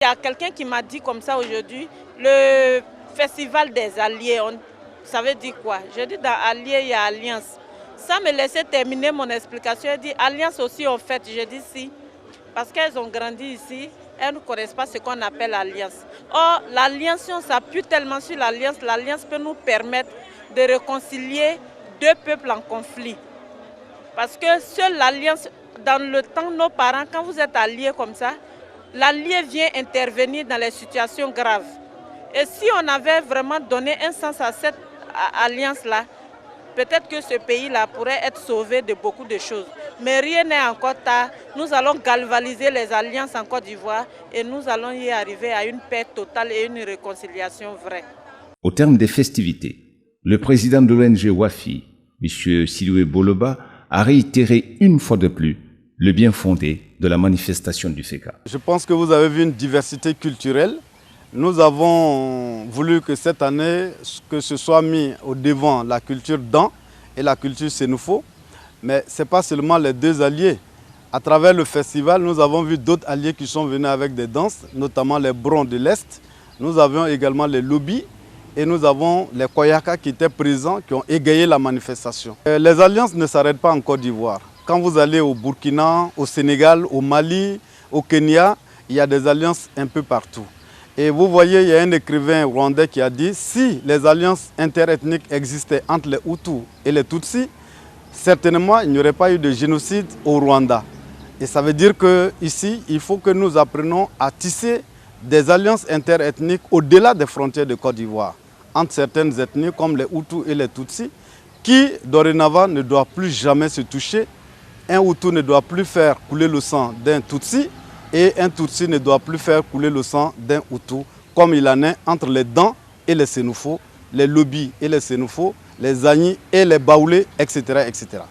Il y a quelqu'un qui m'a dit comme ça aujourd'hui, le festival des alliés, ça veut dire quoi? Je dis dans alliés, il y a alliance. Ça me laissait terminer mon explication. Elle dit alliance aussi en fait. Je dis si, parce qu'elles ont grandi ici, elles ne connaissent pas ce qu'on appelle alliance. Or, l'alliance, si on s'appuie tellement sur l'alliance peut nous permettre de réconcilier deux peuples en conflit. Parce que seule l'alliance, dans le temps de nos parents, quand vous êtes alliés comme ça, l'allié vient intervenir dans les situations graves. Et si on avait vraiment donné un sens à cette alliance-là, peut-être que ce pays-là pourrait être sauvé de beaucoup de choses. Mais rien n'est encore tard. Nous allons galvaniser les alliances en Côte d'Ivoire et nous allons y arriver à une paix totale et une réconciliation vraie. Au terme des festivités, le président de l'ONG WAFI, M. Sidibé Boloba, a réitéré une fois de plus le bien fondé de la manifestation du FECA. Je pense que vous avez vu une diversité culturelle. Nous avons voulu que cette année, que ce soit mis au devant la culture Dan et la culture Sénoufo. Mais ce n'est pas seulement les deux alliés. À travers le festival, nous avons vu d'autres alliés qui sont venus avec des danses, notamment les Brons de l'Est. Nous avions également les Lobis et nous avons les Koyaka qui étaient présents, qui ont égayé la manifestation. Les alliances ne s'arrêtent pas en Côte d'Ivoire. Quand vous allez au Burkina, au Sénégal, au Mali, au Kenya, il y a des alliances un peu partout. Et vous voyez, il y a un écrivain rwandais qui a dit « Si les alliances interethniques existaient entre les Hutus et les Tutsis, certainement il n'y aurait pas eu de génocide au Rwanda. » Et ça veut dire qu'ici, il faut que nous apprenions à tisser des alliances interethniques au-delà des frontières de Côte d'Ivoire, entre certaines ethnies comme les Hutus et les Tutsis, qui dorénavant ne doivent plus jamais se toucher. Un Hutu ne doit plus faire couler le sang d'un Tutsi et un Tutsi ne doit plus faire couler le sang d'un Hutu, comme il en est entre les Dan et les Sénoufo, les Lobis et les Sénoufo, les Agnis et les Baoulés, etc., etc.